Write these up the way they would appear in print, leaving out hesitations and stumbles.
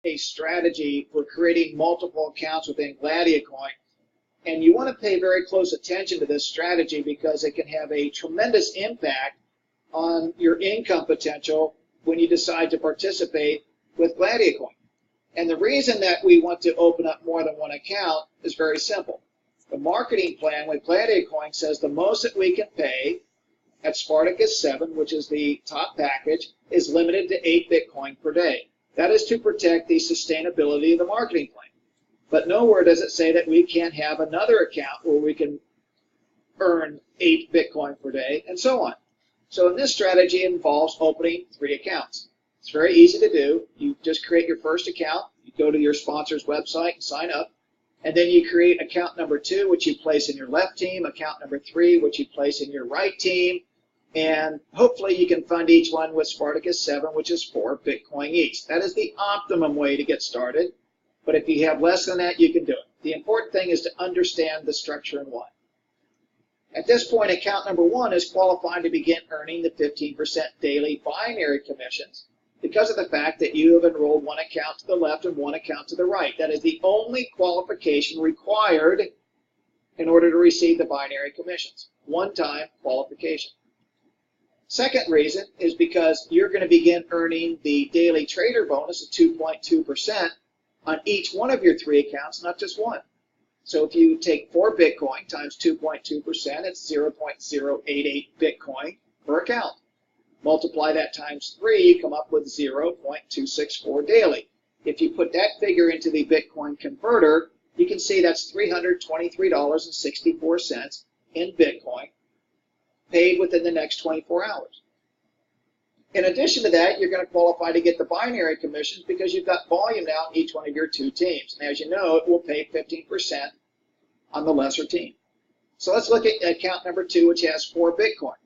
a strategy for creating multiple accounts within Gladiacoin. And you want to pay very close attention to this strategy because it can have a tremendous impact on your income potential when you decide to participate with Gladiacoin. And the reason that we want to open up more than one account is very simple. The marketing plan with Gladiacoin says the most that we can pay at Spartacus 7, which is the top package, is limited to 8 Bitcoin per day. That is to protect the sustainability of the marketing plan. But nowhere does it say that we can't have another account where we can earn 8 Bitcoin per day, and so on. So in this strategy, it involves opening 3 accounts. It's very easy to do. You just create your first account, you go to your sponsor's website and sign up, and then you create account number 2, which you place in your left team, account number 3, which you place in your right team, and hopefully you can fund each one with Spartacus 7, which is 4 Bitcoin each. That is the optimum way to get started, but if you have less than that, you can do it. The important thing is to understand the structure and why. At this point, account number 1 is qualified to begin earning the 15% daily binary commissions because of the fact that you have enrolled 1 account to the left and 1 account to the right. That is the only qualification required in order to receive the binary commissions. One-time qualification. Second reason is because you're going to begin earning the daily trader bonus of 2.2% on each one of your 3 accounts, not just one. So if you take 4 Bitcoin times 2.2%, it's 0.088 Bitcoin per account. Multiply that times 3, you come up with 0.264 daily. If you put that figure into the Bitcoin converter, you can see that's $323.64 in Bitcoin paid within the next 24 hours. In addition to that, you're going to qualify to get the binary commissions because you've got volume now in each one of your 2 teams. And as you know, it will pay 15% on the lesser team. So let's look at account number 2, which has 4 Bitcoin.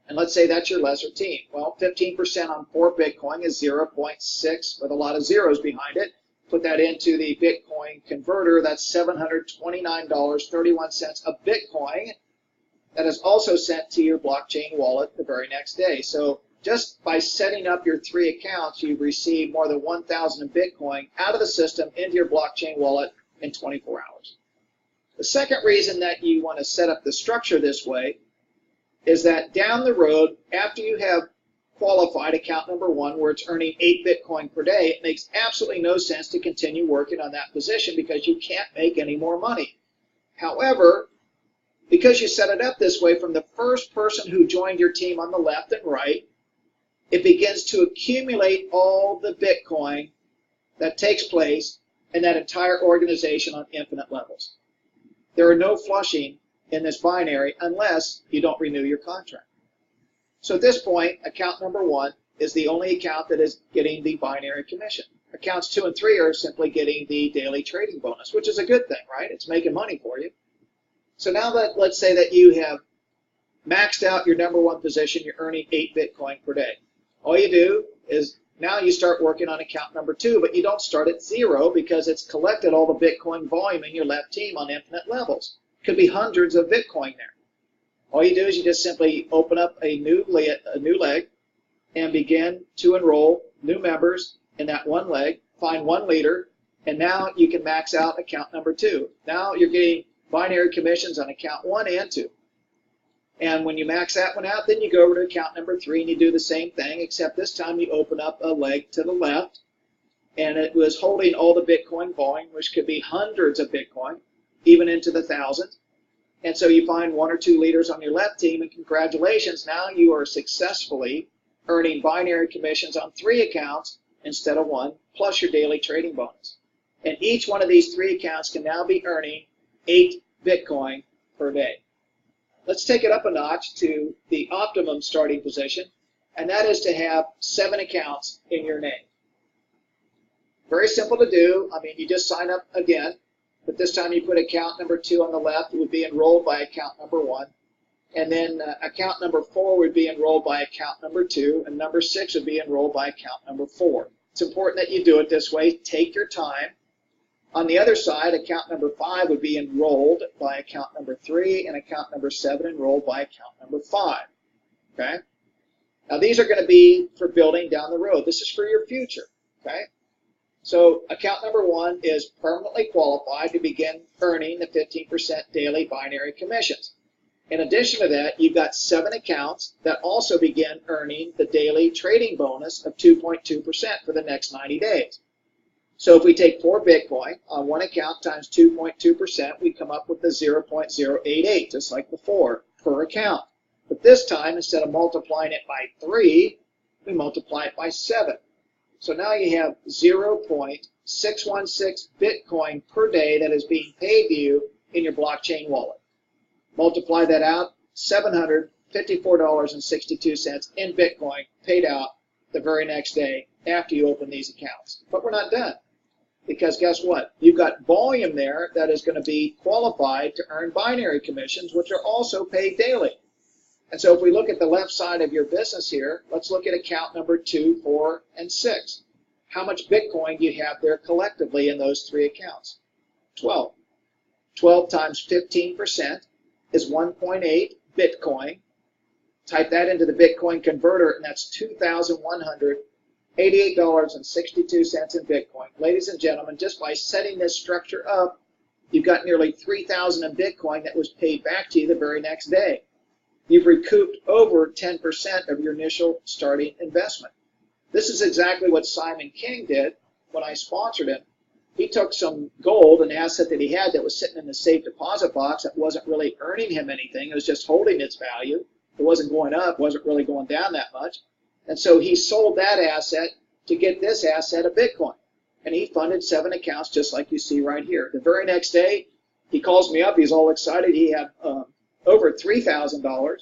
And let's say that's your lesser team. Well, 15% on 4 Bitcoin is 0.6 with a lot of zeros behind it. Put that into the Bitcoin converter, that's $729.31 a Bitcoin. That is also sent to your blockchain wallet the very next day. So just by setting up your 3 accounts, you've received more than 1,000 Bitcoin out of the system into your blockchain wallet in 24 hours. The second reason that you want to set up the structure this way is that down the road, after you have qualified account number 1, where it's earning 8 Bitcoin per day, it makes absolutely no sense to continue working on that position because you can't make any more money. However, because you set it up this way, from the first person who joined your team on the left and right, it begins to accumulate all the Bitcoin that takes place in that entire organization on infinite levels. There are no flushing in this binary unless you don't renew your contract. So at this point, account number 1 is the only account that is getting the binary commission. Accounts 2 and 3 are simply getting the daily trading bonus, which is a good thing, right? It's making money for you. So now let's say that you have maxed out your number 1 position, you're earning 8 Bitcoin per day. All you do is now you start working on account number 2, but you don't start at 0 because it's collected all the Bitcoin volume in your left team on infinite levels. Could be hundreds of Bitcoin there. All you do is you just simply open up a new leg and begin to enroll new members in that one leg, find 1 leader, and now you can max out account number 2. Now you're getting binary commissions on account 1 and 2. And when you max that one out, then you go over to account number 3 and you do the same thing, except this time you open up a leg to the left, and it was holding all the Bitcoin volume, which could be hundreds of Bitcoin, even into the thousands. And so you find 1 or 2 leaders on your left team, and congratulations, now you are successfully earning binary commissions on 3 accounts instead of 1, plus your daily trading bonus. And each one of these 3 accounts can now be earning 8 Bitcoin per day. Let's take it up a notch to the optimum starting position, and that is to have 7 accounts in your name. Very simple to do. I mean, you just sign up again, but this time you put account number 2 on the left. It would be enrolled by account number 1. And then account number 4 would be enrolled by account number 2, and number 6 would be enrolled by account number 4. It's important that you do it this way. Take your time. On the other side, account number 5 would be enrolled by account number 3, and account number 7 enrolled by account number 5. Okay? Now these are going to be for building down the road. This is for your future. Okay? So account number 1 is permanently qualified to begin earning the 15% daily binary commissions. In addition to that, you've got 7 accounts that also begin earning the daily trading bonus of 2.2% for the next 90 days. So if we take 4 Bitcoin on one account times 2.2%, we come up with the 0.088, just like before, per account. But this time, instead of multiplying it by 3, we multiply it by 7. So now you have 0.616 Bitcoin per day that is being paid to you in your blockchain wallet. Multiply that out, $754.62 in Bitcoin paid out the very next day after you open these accounts. But we're not done, because guess what? You've got volume there that is going to be qualified to earn binary commissions, which are also paid daily. And so if we look at the left side of your business here, let's look at account number 2, 4, and 6. How much Bitcoin do you have there collectively in those 3 accounts? 12. 12 times 15% is 1.8 Bitcoin. Type that into the Bitcoin converter, and that's $2,188.62 in Bitcoin. Ladies and gentlemen, just by setting this structure up, you've got nearly $3,000 in Bitcoin that was paid back to you the very next day. You've recouped over 10% of your initial starting investment. This is exactly what Simon King did when I sponsored him. He took some gold, an asset that he had that was sitting in the safe deposit box that wasn't really earning him anything. It was just holding its value. It wasn't going up, wasn't really going down that much. And so he sold that asset to get this asset of Bitcoin. And he funded 7 accounts just like you see right here. The very next day, he calls me up. He's all excited. He had over $3,000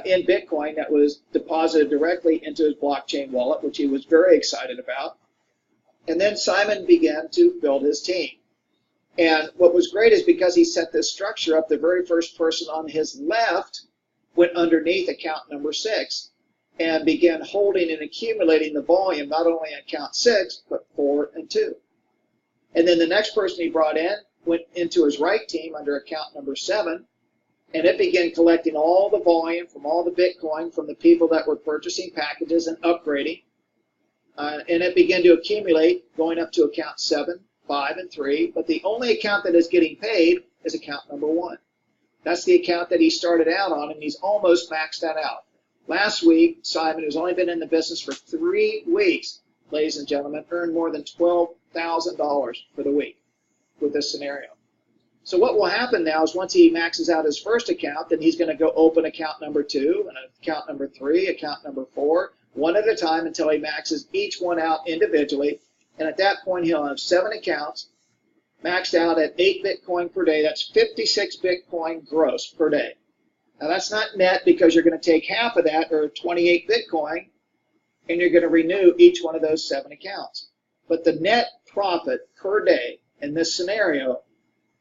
in Bitcoin that was deposited directly into his blockchain wallet, which he was very excited about. And then Simon began to build his team. And what was great is because he set this structure up, the very first person on his left went underneath account number 6 and began holding and accumulating the volume, not only on account 6, but 4 and 2. And then the next person he brought in went into his right team under account number 7, and it began collecting all the volume from all the Bitcoin from the people that were purchasing packages and upgrading. And it began to accumulate, going up to account 7, 5, and 3. But the only account that is getting paid is account number 1. That's the account that he started out on, and he's almost maxed that out. Last week, Simon, who's only been in the business for 3 weeks, ladies and gentlemen, earned more than $12,000 for the week with this scenario. So what will happen now is once he maxes out his first account, then he's going to go open account number 2, and account number 3, account number 4, one at a time until he maxes each one out individually. And at that point, he'll have 7 accounts maxed out at 8 Bitcoin per day. That's 56 Bitcoin gross per day. Now, that's not net because you're going to take half of that, or 28 Bitcoin, and you're going to renew each one of those 7 accounts. But the net profit per day in this scenario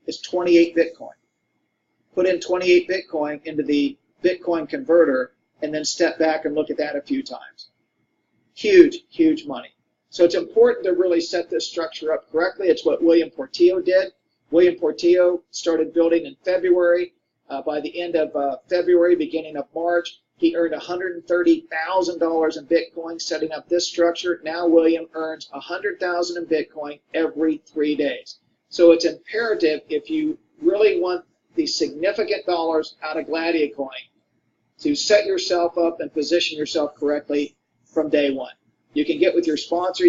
is 28 Bitcoin. Put in 28 Bitcoin into the Bitcoin converter and then step back and look at that a few times. Huge, huge money. So it's important to really set this structure up correctly. It's what William Portillo did. William Portillo started building in February. By the end of February, beginning of March, he earned $130,000 in Bitcoin setting up this structure. Now William earns $100,000 in Bitcoin every 3 days. So it's imperative, if you really want the significant dollars out of Gladiacoin, to set yourself up and position yourself correctly from day one. You can get with your sponsor.